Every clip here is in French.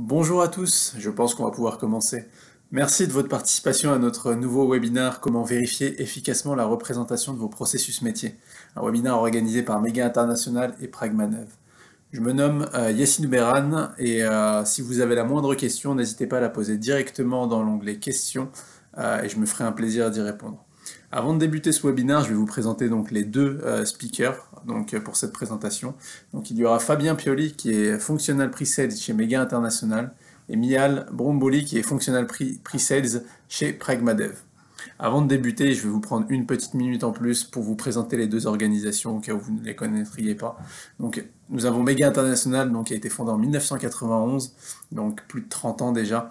Bonjour à tous, je pense qu'on va pouvoir commencer. Merci de votre participation à notre nouveau webinaire Comment vérifier efficacement la représentation de vos processus métiers. Un webinaire organisé par Méga International et Pragmanev. Je me nomme Yassine Beran et si vous avez la moindre question, n'hésitez pas à la poser directement dans l'onglet questions et je me ferai un plaisir d'y répondre. Avant de débuter ce webinaire, je vais vous présenter donc les deux speakers pour cette présentation. Donc, il y aura Fabien Pioli qui est Functional Pre-Sales chez Méga International et Mial Bromboli qui est Functional Pre-Sales chez Pragmadev. Avant de débuter, je vais vous prendre une petite minute en plus pour vous présenter les deux organisations au cas où vous ne les connaîtriez pas. Donc, nous avons Méga International, qui a été fondé en 1991, donc plus de 30 ans déjà,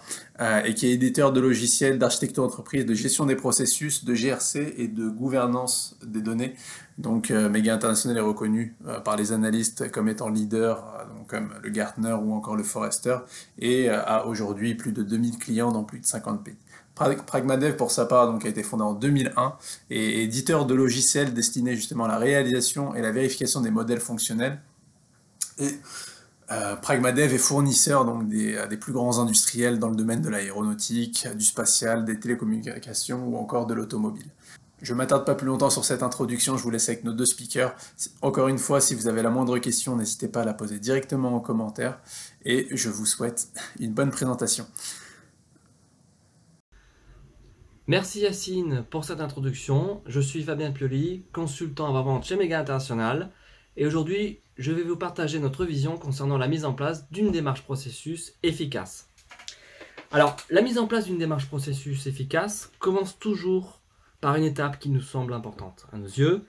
et qui est éditeur de logiciels d'architecture d'entreprise, de gestion des processus, de GRC et de gouvernance des données. Donc, Méga International est reconnu par les analystes comme étant leader, comme le Gartner ou encore le Forrester, et a aujourd'hui plus de 2000 clients dans plus de 50 pays. Pragmadev, pour sa part, a été fondé en 2001 et éditeur de logiciels destinés justement à la réalisation et la vérification des modèles fonctionnels. Et Pragmadev est fournisseur des plus grands industriels dans le domaine de l'aéronautique, du spatial, des télécommunications ou encore de l'automobile. Je ne m'attarde pas plus longtemps sur cette introduction, je vous laisse avec nos deux speakers. Encore une fois, si vous avez la moindre question, n'hésitez pas à la poser directement en commentaire et je vous souhaite une bonne présentation. Merci Yassine pour cette introduction. Je suis Fabien Pioli, consultant avant-vente chez Méga International et aujourd'hui je vais vous partager notre vision concernant la mise en place d'une démarche processus efficace. Alors, la mise en place d'une démarche processus efficace commence toujours par une étape qui nous semble importante à nos yeux,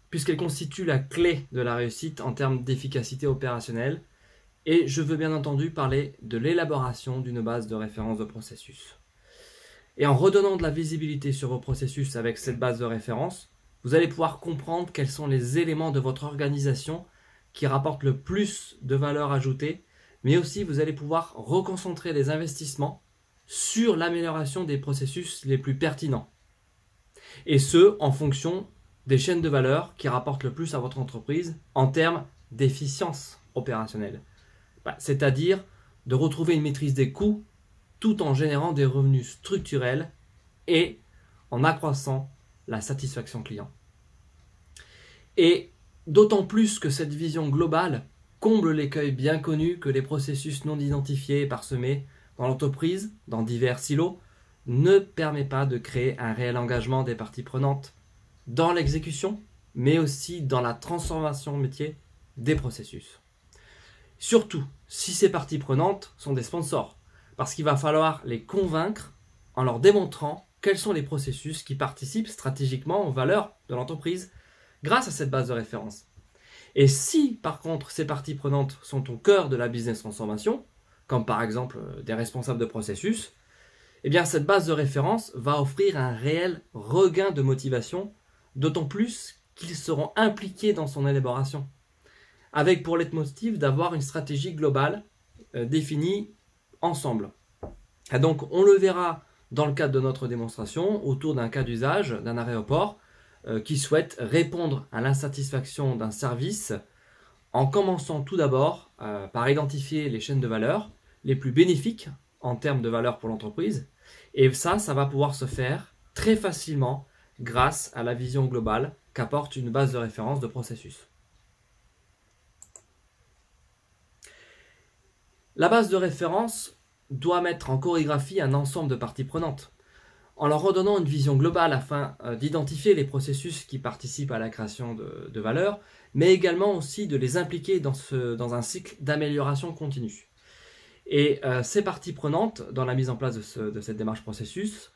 puisqu'elle constitue la clé de la réussite en termes d'efficacité opérationnelle et je veux bien entendu parler de l'élaboration d'une base de référence de processus. Et en redonnant de la visibilité sur vos processus avec cette base de référence, vous allez pouvoir comprendre quels sont les éléments de votre organisation qui rapportent le plus de valeur ajoutée, mais aussi vous allez pouvoir reconcentrer les investissements sur l'amélioration des processus les plus pertinents. Et ce, en fonction des chaînes de valeur qui rapportent le plus à votre entreprise en termes d'efficience opérationnelle. C'est-à-dire de retrouver une maîtrise des coûts tout en générant des revenus structurels et en accroissant la satisfaction client. Et d'autant plus que cette vision globale comble l'écueil bien connu que les processus non identifiés et parsemés dans l'entreprise, dans divers silos, ne permet pas de créer un réel engagement des parties prenantes dans l'exécution, mais aussi dans la transformation métier des processus. Surtout si ces parties prenantes sont des sponsors, parce qu'il va falloir les convaincre en leur démontrant quels sont les processus qui participent stratégiquement aux valeurs de l'entreprise grâce à cette base de référence. Et si par contre ces parties prenantes sont au cœur de la business transformation, comme par exemple des responsables de processus, eh bien cette base de référence va offrir un réel regain de motivation, d'autant plus qu'ils seront impliqués dans son élaboration, avec pour leitmotiv d'avoir une stratégie globale définie ensemble. Et donc on le verra dans le cadre de notre démonstration autour d'un cas d'usage d'un aéroport qui souhaite répondre à l'insatisfaction d'un service en commençant tout d'abord par identifier les chaînes de valeur les plus bénéfiques en termes de valeur pour l'entreprise, et ça va pouvoir se faire très facilement grâce à la vision globale qu'apporte une base de référence de processus. La base de référence doit mettre en chorégraphie un ensemble de parties prenantes, en leur redonnant une vision globale afin d'identifier les processus qui participent à la création de valeur, mais également aussi de les impliquer dans un cycle d'amélioration continue. Et ces parties prenantes dans la mise en place de cette démarche processus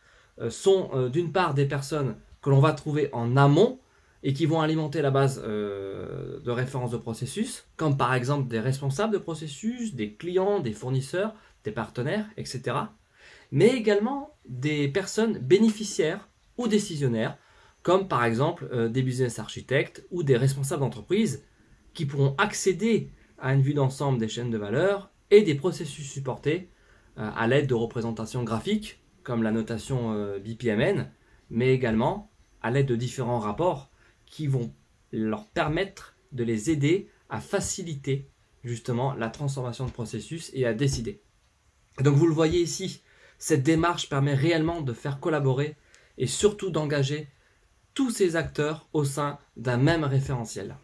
sont d'une part des personnes que l'on va trouver en amont et qui vont alimenter la base de référence de processus, comme par exemple des responsables de processus, des clients, des fournisseurs, des partenaires, etc. Mais également des personnes bénéficiaires ou décisionnaires, comme par exemple des business architectes ou des responsables d'entreprise qui pourront accéder à une vue d'ensemble des chaînes de valeur et des processus supportés à l'aide de représentations graphiques, comme la notation BPMN, mais également à l'aide de différents rapports qui vont leur permettre de les aider à faciliter justement la transformation de processus et à décider. Et donc vous le voyez ici, cette démarche permet réellement de faire collaborer et surtout d'engager tous ces acteurs au sein d'un même référentiel.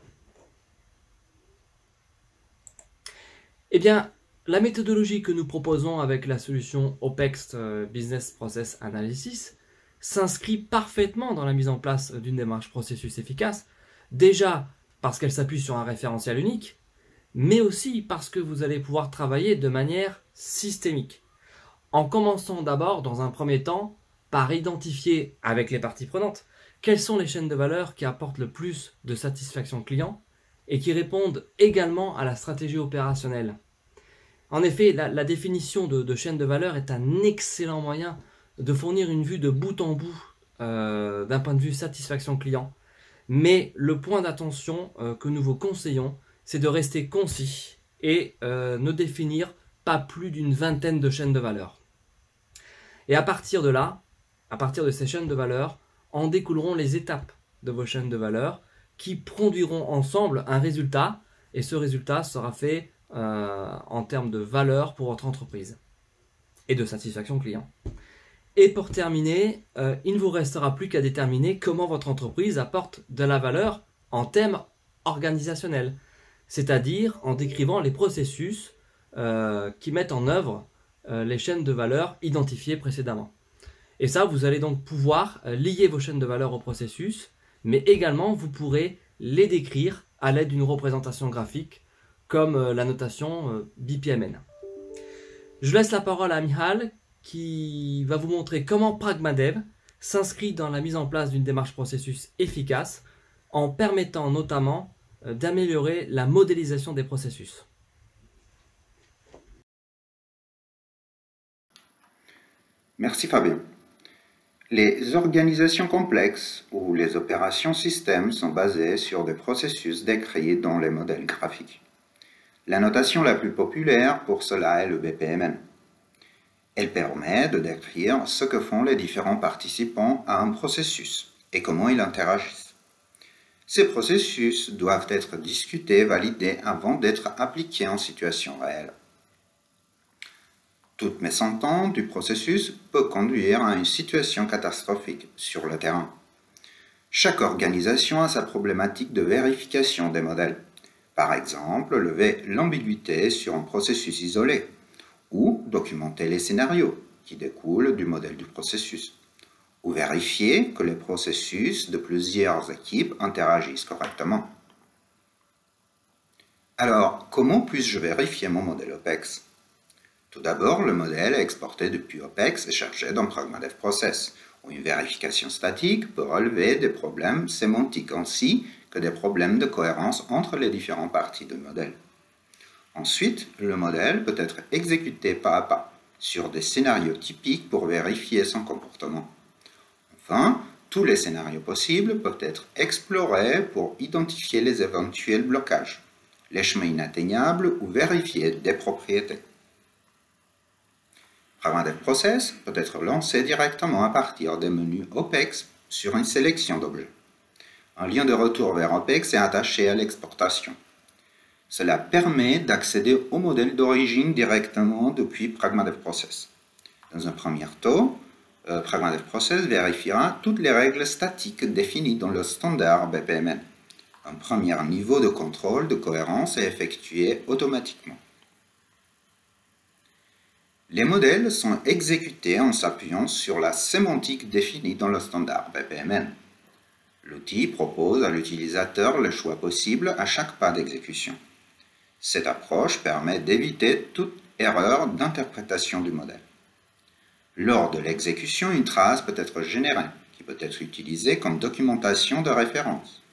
Eh bien, la méthodologie que nous proposons avec la solution OPEX Business Process Analysis s'inscrit parfaitement dans la mise en place d'une démarche processus efficace, déjà parce qu'elle s'appuie sur un référentiel unique, mais aussi parce que vous allez pouvoir travailler de manière systémique. En commençant d'abord, dans un premier temps, par identifier avec les parties prenantes quelles sont les chaînes de valeur qui apportent le plus de satisfaction client et qui répondent également à la stratégie opérationnelle. En effet, la définition de chaîne de valeur est un excellent moyen de fournir une vue de bout en bout d'un point de vue satisfaction client. Mais le point d'attention que nous vous conseillons, c'est de rester concis et ne définir pas plus d'une vingtaine de chaînes de valeur. Et à partir de là, à partir de ces chaînes de valeur, en découleront les étapes de vos chaînes de valeur qui produiront ensemble un résultat, et ce résultat sera fait en termes de valeur pour votre entreprise et de satisfaction client. Et pour terminer, il ne vous restera plus qu'à déterminer comment votre entreprise apporte de la valeur en termes organisationnels, c'est-à-dire en décrivant les processus qui mettent en œuvre les chaînes de valeur identifiées précédemment. Et ça, vous allez donc pouvoir lier vos chaînes de valeur au processus, mais également vous pourrez les décrire à l'aide d'une représentation graphique comme la notation BPMN. Je laisse la parole à Michal qui va vous montrer comment Pragmadev s'inscrit dans la mise en place d'une démarche processus efficace en permettant notamment d'améliorer la modélisation des processus. Merci Fabien. Les organisations complexes ou les opérations système sont basées sur des processus décrits dans les modèles graphiques. La notation la plus populaire pour cela est le BPMN. Elle permet de décrire ce que font les différents participants à un processus et comment ils interagissent. Ces processus doivent être discutés, validés avant d'être appliqués en situation réelle. Toute mésentente du processus peut conduire à une situation catastrophique sur le terrain. Chaque organisation a sa problématique de vérification des modèles. Par exemple, lever l'ambiguïté sur un processus isolé ou documenter les scénarios qui découlent du modèle du processus ou vérifier que les processus de plusieurs équipes interagissent correctement. Alors, comment puis-je vérifier mon modèle OPEX ? Tout d'abord, le modèle est exporté depuis OPEX et chargé dans Pragmadev Process, où une vérification statique peut relever des problèmes sémantiques ainsi que des problèmes de cohérence entre les différentes parties du modèle. Ensuite, le modèle peut être exécuté pas à pas sur des scénarios typiques pour vérifier son comportement. Enfin, tous les scénarios possibles peuvent être explorés pour identifier les éventuels blocages, les chemins inatteignables ou vérifier des propriétés. Pragmadev Process peut être lancé directement à partir des menus OPEX sur une sélection d'objets. Un lien de retour vers OPEX est attaché à l'exportation. Cela permet d'accéder au modèle d'origine directement depuis Pragmadev Process. Dans un premier temps, Pragmadev Process vérifiera toutes les règles statiques définies dans le standard BPMN. Un premier niveau de contrôle de cohérence est effectué automatiquement. Les modèles sont exécutés en s'appuyant sur la sémantique définie dans le standard BPMN. L'outil propose à l'utilisateur le choix possible à chaque pas d'exécution. Cette approche permet d'éviter toute erreur d'interprétation du modèle. Lors de l'exécution, une trace peut être générée, qui peut être utilisée comme documentation de référence.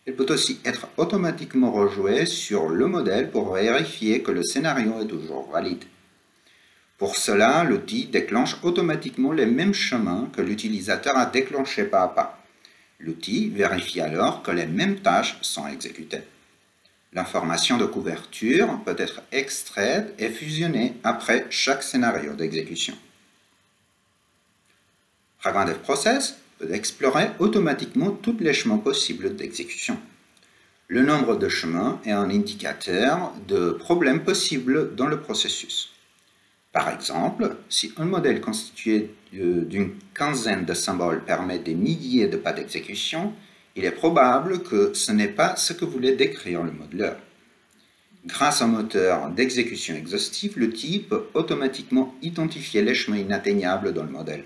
Elle peut aussi être automatiquement rejouée sur le modèle pour vérifier que le scénario est toujours valide. Pour cela, l'outil déclenche automatiquement les mêmes chemins que l'utilisateur a déclenchés pas à pas. L'outil vérifie alors que les mêmes tâches sont exécutées. L'information de couverture peut être extraite et fusionnée après chaque scénario d'exécution. Pragmadev Process peut explorer automatiquement tous les chemins possibles d'exécution. Le nombre de chemins est un indicateur de problèmes possibles dans le processus. Par exemple, si un modèle constitué d'une quinzaine de symboles permet des milliers de pas d'exécution, il est probable que ce n'est pas ce que voulait décrire le modeleur. Grâce à un moteur d'exécution exhaustif, l'outil peut automatiquement identifier les chemins inatteignables dans le modèle.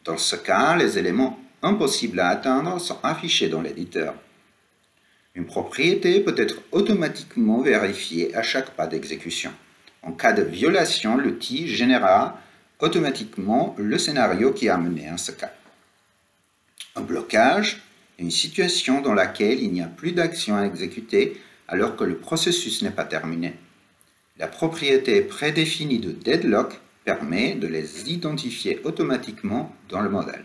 Dans ce cas, les éléments impossibles à atteindre sont affichés dans l'éditeur. Une propriété peut être automatiquement vérifiée à chaque pas d'exécution. En cas de violation, l'outil générera automatiquement le scénario qui a mené à ce cas. Un blocage est une situation dans laquelle il n'y a plus d'action à exécuter alors que le processus n'est pas terminé. La propriété prédéfinie de deadlock permet de les identifier automatiquement dans le modèle.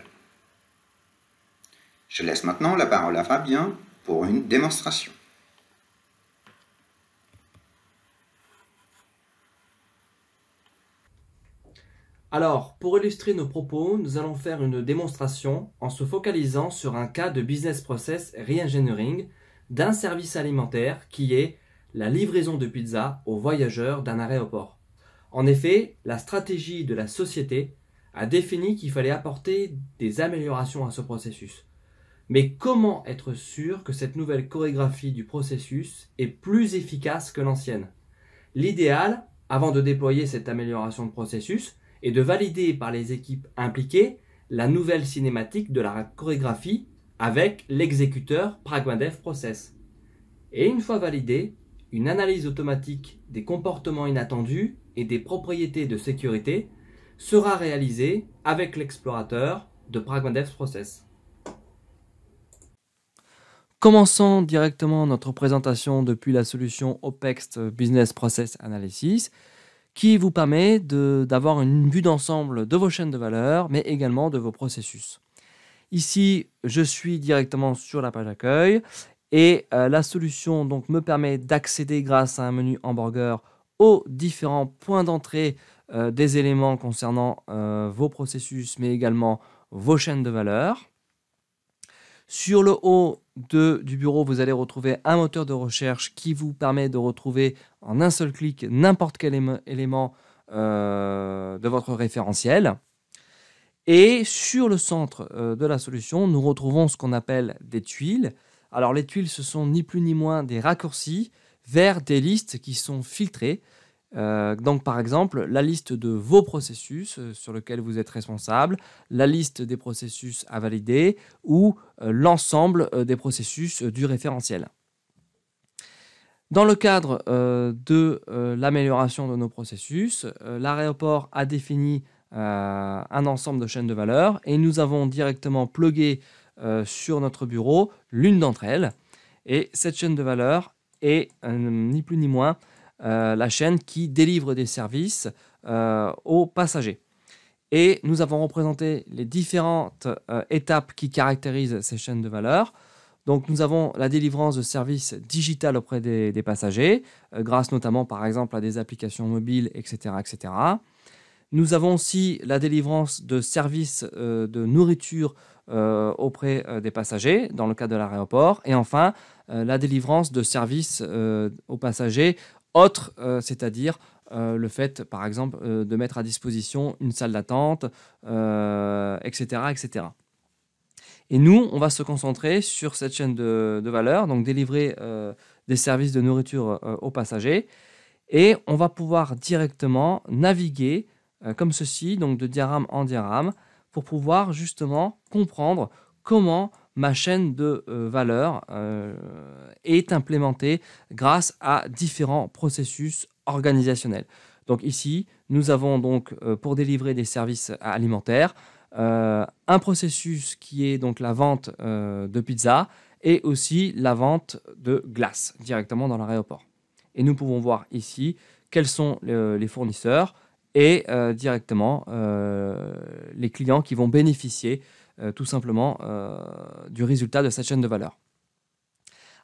Je laisse maintenant la parole à Fabien pour une démonstration. Alors, pour illustrer nos propos, nous allons faire une démonstration en se focalisant sur un cas de business process reengineering d'un service alimentaire qui est la livraison de pizza aux voyageurs d'un aéroport. En effet, la stratégie de la société a défini qu'il fallait apporter des améliorations à ce processus. Mais comment être sûr que cette nouvelle chorégraphie du processus est plus efficace que l'ancienne? L'idéal, avant de déployer cette amélioration de processus, est de valider par les équipes impliquées la nouvelle cinématique de la chorégraphie avec l'exécuteur PragmaDev Process. Et une fois validée, une analyse automatique des comportements inattendus et des propriétés de sécurité sera réalisée avec l'explorateur de PragmaDev Process. Commençons directement notre présentation depuis la solution OPEX Business Process Analysis qui vous permet d'avoir une vue d'ensemble de vos chaînes de valeur mais également de vos processus. Ici, je suis directement sur la page accueil et la solution donc, me permet d'accéder grâce à un menu hamburger aux différents points d'entrée des éléments concernant vos processus mais également vos chaînes de valeur. Sur le haut du bureau, vous allez retrouver un moteur de recherche qui vous permet de retrouver en un seul clic n'importe quel élément de votre référentiel. Et sur le centre de la solution, nous retrouvons ce qu'on appelle des tuiles. Alors les tuiles, ce sont ni plus ni moins des raccourcis vers des listes qui sont filtrées. Donc par exemple, la liste de vos processus sur lesquels vous êtes responsable, la liste des processus à valider ou l'ensemble des processus du référentiel. Dans le cadre de l'amélioration de nos processus, l'aéroport a défini un ensemble de chaînes de valeur et nous avons directement plugué sur notre bureau l'une d'entre elles. Et cette chaîne de valeur est ni plus ni moins la chaîne qui délivre des services aux passagers. Et nous avons représenté les différentes étapes qui caractérisent ces chaînes de valeur. Donc nous avons la délivrance de services digital auprès des passagers, grâce notamment par exemple à des applications mobiles, etc. etc. Nous avons aussi la délivrance de services de nourriture auprès des passagers dans le cas de l'aéroport. Et enfin, la délivrance de services aux passagers autres, c'est-à-dire le fait, par exemple, de mettre à disposition une salle d'attente, etc., etc. Et nous, on va se concentrer sur cette chaîne de valeur, donc délivrer des services de nourriture aux passagers. Et on va pouvoir directement naviguer comme ceci, donc de diagramme en diagramme, pour pouvoir justement comprendre comment ma chaîne de valeur est implémentée grâce à différents processus organisationnels. Donc ici, nous avons donc pour délivrer des services alimentaires, un processus qui est donc la vente de pizza et aussi la vente de glace directement dans l'aéroport. Et nous pouvons voir ici quels sont les fournisseurs et directement les clients qui vont bénéficier tout simplement du résultat de cette chaîne de valeur.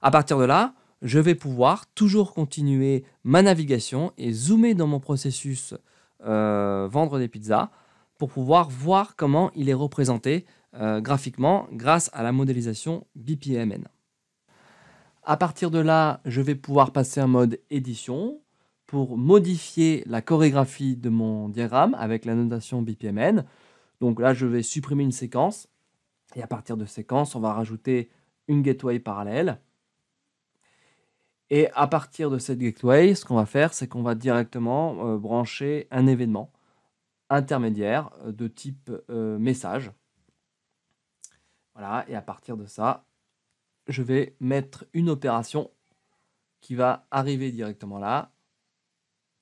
À partir de là, je vais pouvoir toujours continuer ma navigation et zoomer dans mon processus vendre des pizzas pour pouvoir voir comment il est représenté graphiquement grâce à la modélisation BPMN. À partir de là, je vais pouvoir passer en mode édition pour modifier la chorégraphie de mon diagramme avec la notation BPMN. Donc là, je vais supprimer une séquence. Et à partir de séquence, on va rajouter une gateway parallèle. Et à partir de cette gateway, ce qu'on va faire, c'est qu'on va directement brancher un événement intermédiaire de type message. Voilà, et à partir de ça, je vais mettre une opération qui va arriver directement là.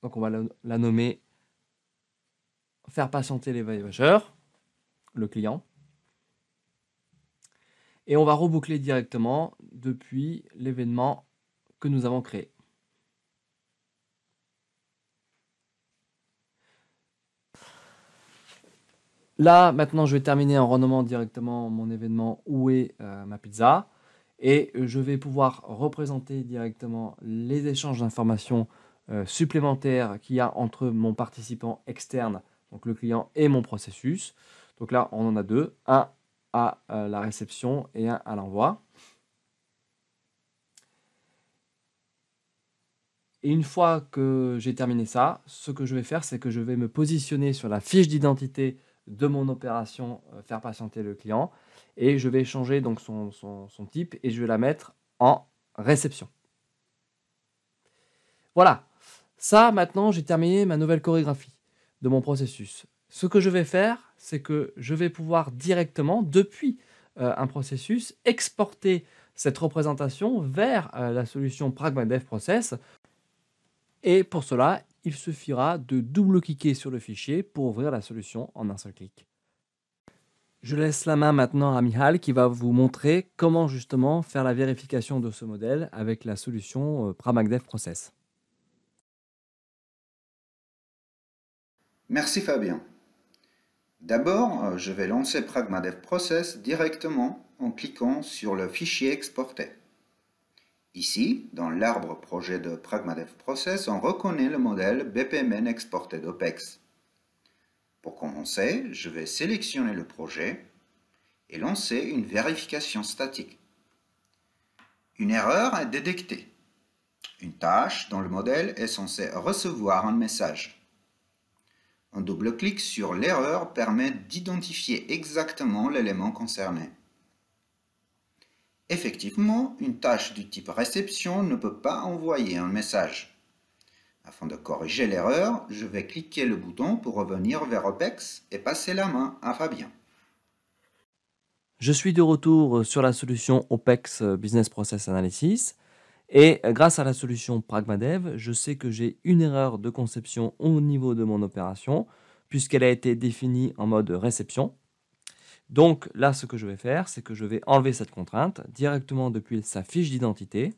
Donc on va la nommer faire patienter les voyageurs, le client. Et on va reboucler directement depuis l'événement que nous avons créé. Là, maintenant, je vais terminer en renommant directement mon événement où est ma pizza. Et je vais pouvoir représenter directement les échanges d'informations supplémentaires qu'il y a entre mon participant externe, donc le client, et mon processus. Donc là, on en a deux, un à la réception et un à l'envoi. Et une fois que j'ai terminé ça, ce que je vais faire, c'est que je vais me positionner sur la fiche d'identité de mon opération faire patienter le client et je vais changer donc son type et je vais la mettre en réception. Voilà, ça maintenant j'ai terminé ma nouvelle chorégraphie de mon processus. Ce que je vais faire, c'est que je vais pouvoir directement, depuis un processus, exporter cette représentation vers la solution Pragma Process. Et pour cela, il suffira de double-cliquer sur le fichier pour ouvrir la solution en un seul clic. Je laisse la main maintenant à Michal qui va vous montrer comment justement faire la vérification de ce modèle avec la solution Pragma Process. Merci Fabien. D'abord, je vais lancer Pragma Process directement en cliquant sur le fichier exporté. Ici, dans l'arbre projet de Pragma Process, on reconnaît le modèle BPMN exporté d'OPEX. Pour commencer, je vais sélectionner le projet et lancer une vérification statique. Une erreur est détectée. Une tâche dans le modèle est censée recevoir un message. Un double-clic sur l'erreur permet d'identifier exactement l'élément concerné. Effectivement, une tâche du type réception ne peut pas envoyer un message. Afin de corriger l'erreur, je vais cliquer le bouton pour revenir vers OPEX et passer la main à Fabien. Je suis de retour sur la solution OPEX Business Process Analysis. Et grâce à la solution PragmaDev, je sais que j'ai une erreur de conception au niveau de mon opération, puisqu'elle a été définie en mode réception. Donc là, ce que je vais faire, c'est que je vais enlever cette contrainte directement depuis sa fiche d'identité.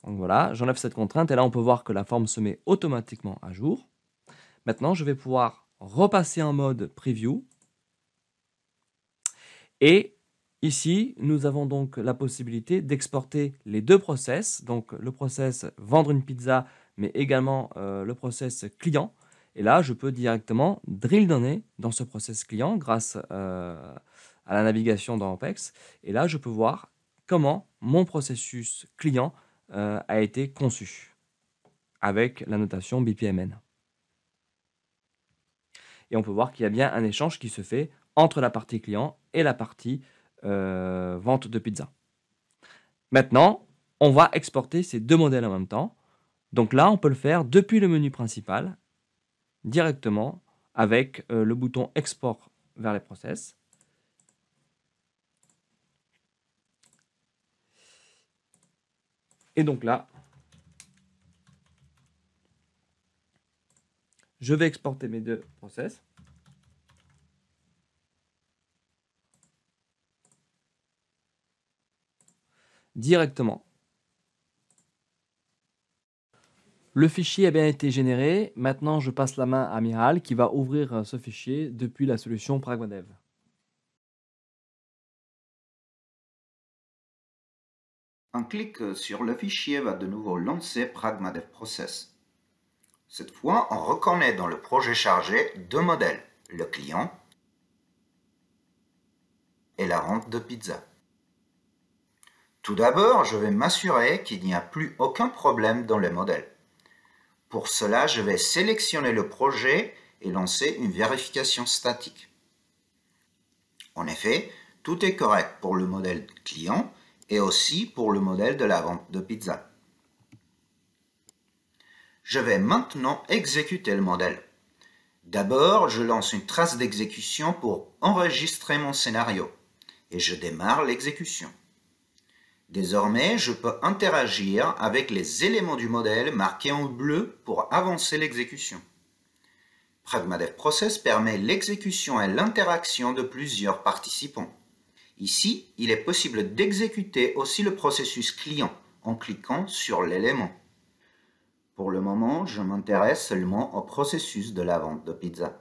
Donc voilà, j'enlève cette contrainte et là, on peut voir que la forme se met automatiquement à jour. Maintenant, je vais pouvoir repasser en mode Preview. Et ici, nous avons donc la possibilité d'exporter les deux process, donc le process vendre une pizza, mais également le process client. Et là, je peux directement drill donner dans ce process client grâce à la navigation dans OPEX. Et là, je peux voir comment mon processus client a été conçu avec la notation BPMN. Et on peut voir qu'il y a bien un échange qui se fait entre la partie client et la partie vente de pizza. Maintenant, on va exporter ces deux modèles en même temps. Donc là, on peut le faire depuis le menu principal, directement avec le bouton Export vers les process. Et donc là, je vais exporter mes deux process. Directement. Le fichier a bien été généré. Maintenant, je passe la main à Michal qui va ouvrir ce fichier depuis la solution PragmaDev. Un clic sur le fichier va de nouveau lancer Pragma Process. Cette fois, on reconnaît dans le projet chargé deux modèles, le client et la vente de pizza. Tout d'abord, je vais m'assurer qu'il n'y a plus aucun problème dans les modèles. Pour cela, je vais sélectionner le projet et lancer une vérification statique. En effet, tout est correct pour le modèle client et aussi pour le modèle de la vente de pizza. Je vais maintenant exécuter le modèle. D'abord, je lance une trace d'exécution pour enregistrer mon scénario et je démarre l'exécution. Désormais, je peux interagir avec les éléments du modèle marqués en bleu pour avancer l'exécution. PragmaDevProcess permet l'exécution et l'interaction de plusieurs participants. Ici, il est possible d'exécuter aussi le processus client en cliquant sur l'élément. Pour le moment, je m'intéresse seulement au processus de la vente de pizza.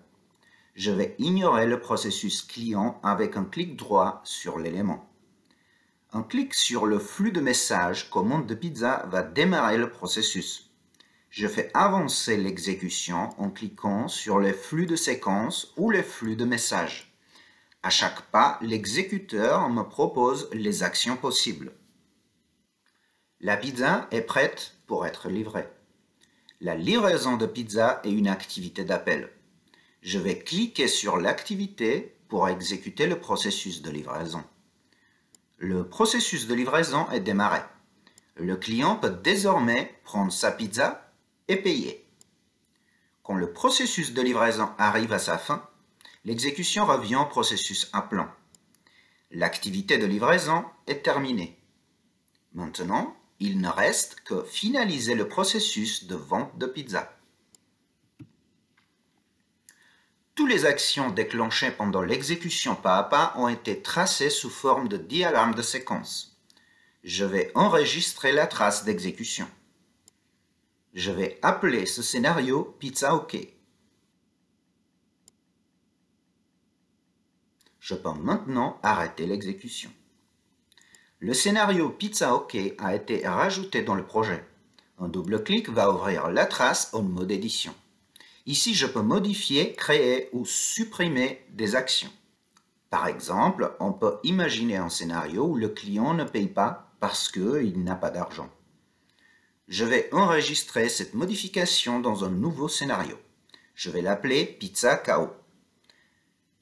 Je vais ignorer le processus client avec un clic droit sur l'élément. Un clic sur le flux de messages commande de pizza va démarrer le processus. Je fais avancer l'exécution en cliquant sur les flux de séquences ou les flux de messages. À chaque pas, l'exécuteur me propose les actions possibles. La pizza est prête pour être livrée. La livraison de pizza est une activité d'appel. Je vais cliquer sur l'activité pour exécuter le processus de livraison. Le processus de livraison est démarré. Le client peut désormais prendre sa pizza et payer. Quand le processus de livraison arrive à sa fin, l'exécution revient au processus appelant. L'activité de livraison est terminée. Maintenant, il ne reste que finaliser le processus de vente de pizza. Toutes les actions déclenchées pendant l'exécution pas à pas ont été tracées sous forme de diagramme de séquence. Je vais enregistrer la trace d'exécution. Je vais appeler ce scénario Pizza OK. Je peux maintenant arrêter l'exécution. Le scénario Pizza OK a été rajouté dans le projet. Un double clic va ouvrir la trace en mode édition. Ici, je peux modifier, créer ou supprimer des actions. Par exemple, on peut imaginer un scénario où le client ne paye pas parce qu'il n'a pas d'argent. Je vais enregistrer cette modification dans un nouveau scénario. Je vais l'appeler Pizza KO.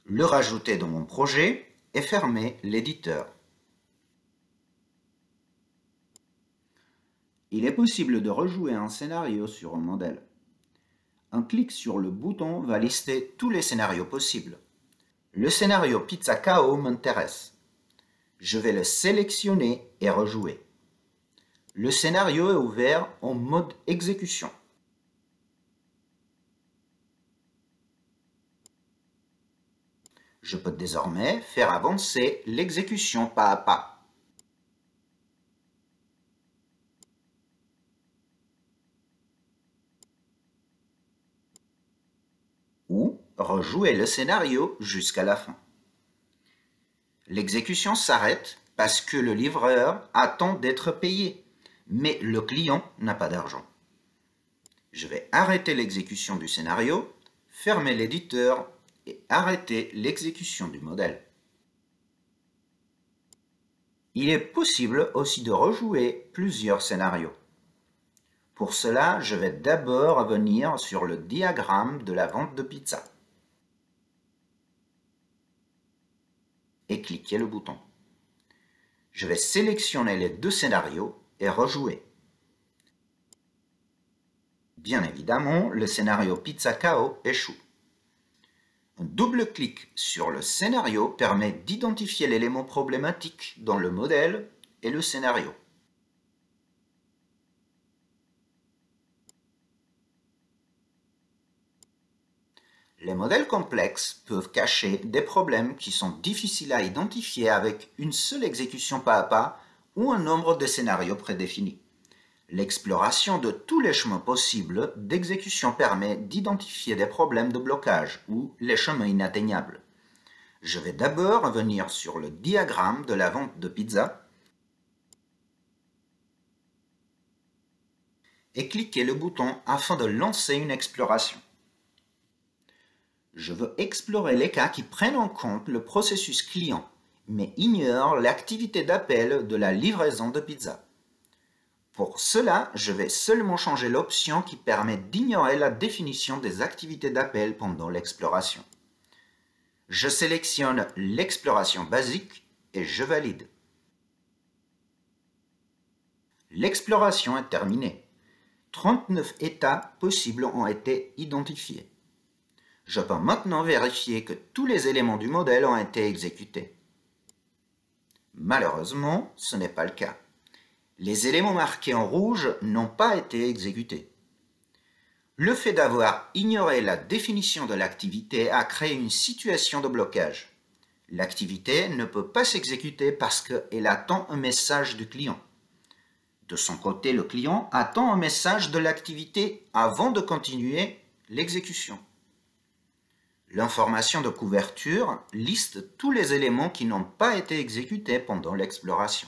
Le rajouter dans mon projet et fermer l'éditeur. Il est possible de rejouer un scénario sur un modèle. Un clic sur le bouton va lister tous les scénarios possibles. Le scénario Pizza KO m'intéresse. Je vais le sélectionner et rejouer. Le scénario est ouvert en mode exécution. Je peux désormais faire avancer l'exécution pas à pas. Ou rejouer le scénario jusqu'à la fin. L'exécution s'arrête parce que le livreur attend d'être payé, mais le client n'a pas d'argent. Je vais arrêter l'exécution du scénario, fermer l'éditeur et arrêter l'exécution du modèle. Il est possible aussi de rejouer plusieurs scénarios. Pour cela, je vais d'abord revenir sur le diagramme de la vente de pizza et cliquer le bouton. Je vais sélectionner les deux scénarios et rejouer. Bien évidemment, le scénario Pizza KO échoue. Un double clic sur le scénario permet d'identifier l'élément problématique dans le modèle et le scénario. Les modèles complexes peuvent cacher des problèmes qui sont difficiles à identifier avec une seule exécution pas à pas ou un nombre de scénarios prédéfinis. L'exploration de tous les chemins possibles d'exécution permet d'identifier des problèmes de blocage ou les chemins inatteignables. Je vais d'abord revenir sur le diagramme de la vente de pizza et cliquer le bouton afin de lancer une exploration. Je veux explorer les cas qui prennent en compte le processus client, mais ignorent l'activité d'appel de la livraison de pizza. Pour cela, je vais seulement changer l'option qui permet d'ignorer la définition des activités d'appel pendant l'exploration. Je sélectionne l'exploration basique et je valide. L'exploration est terminée. 39 états possibles ont été identifiés. Je peux maintenant vérifier que tous les éléments du modèle ont été exécutés. Malheureusement, ce n'est pas le cas. Les éléments marqués en rouge n'ont pas été exécutés. Le fait d'avoir ignoré la définition de l'activité a créé une situation de blocage. L'activité ne peut pas s'exécuter parce qu'elle attend un message du client. De son côté, le client attend un message de l'activité avant de continuer l'exécution. L'information de couverture liste tous les éléments qui n'ont pas été exécutés pendant l'exploration.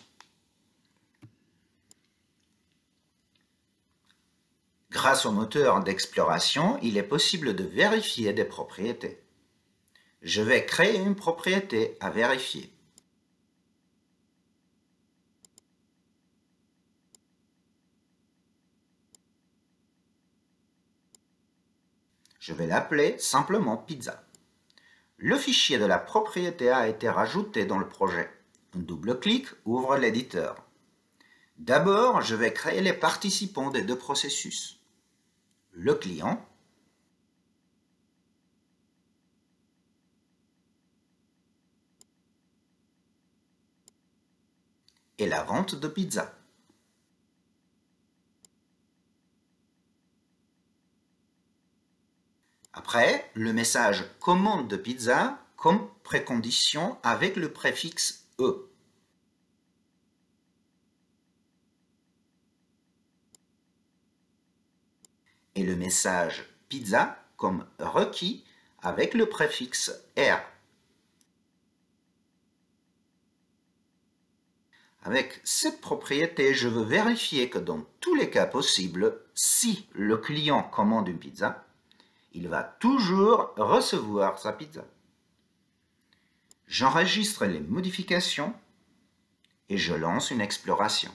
Grâce au moteur d'exploration, il est possible de vérifier des propriétés. Je vais créer une propriété à vérifier. Je vais l'appeler simplement pizza. Le fichier de la propriété a été rajouté dans le projet. Un double clic ouvre l'éditeur. D'abord, je vais créer les participants des deux processus. Le client, et la vente de pizza. Après, le message « commande de pizza » comme précondition avec le préfixe « E ». Et le message « pizza » comme requis avec le préfixe « R ». Avec cette propriété, je veux vérifier que dans tous les cas possibles, si le client commande une pizza, il va toujours recevoir sa pizza. J'enregistre les modifications et je lance une exploration.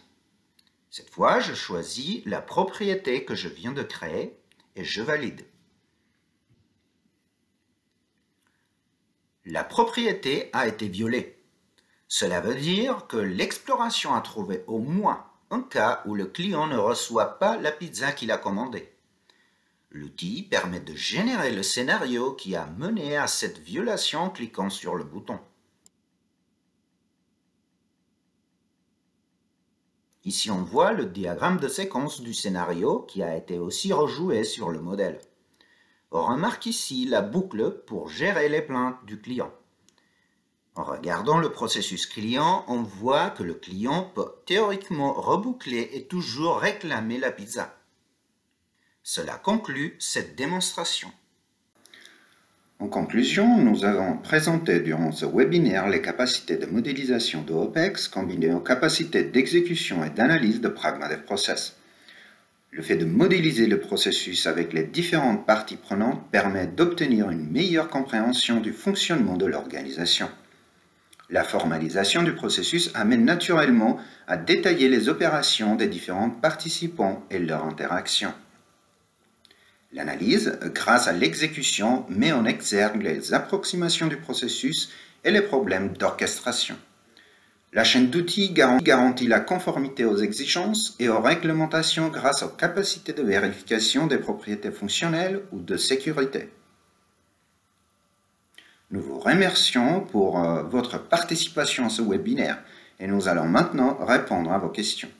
Cette fois, je choisis la propriété que je viens de créer et je valide. La propriété a été violée. Cela veut dire que l'exploration a trouvé au moins un cas où le client ne reçoit pas la pizza qu'il a commandée. L'outil permet de générer le scénario qui a mené à cette violation en cliquant sur le bouton. Ici, on voit le diagramme de séquence du scénario qui a été aussi rejoué sur le modèle. On remarque ici la boucle pour gérer les plaintes du client. En regardant le processus client, on voit que le client peut théoriquement reboucler et toujours réclamer la pizza. Cela conclut cette démonstration. En conclusion, nous avons présenté durant ce webinaire les capacités de modélisation de OPEX combinées aux capacités d'exécution et d'analyse de Pragma DevProcess. Le fait de modéliser le processus avec les différentes parties prenantes permet d'obtenir une meilleure compréhension du fonctionnement de l'organisation. La formalisation du processus amène naturellement à détailler les opérations des différents participants et leurs interactions. L'analyse, grâce à l'exécution, met en exergue les approximations du processus et les problèmes d'orchestration. La chaîne d'outils garantit la conformité aux exigences et aux réglementations grâce aux capacités de vérification des propriétés fonctionnelles ou de sécurité. Nous vous remercions pour votre participation à ce webinaire et nous allons maintenant répondre à vos questions.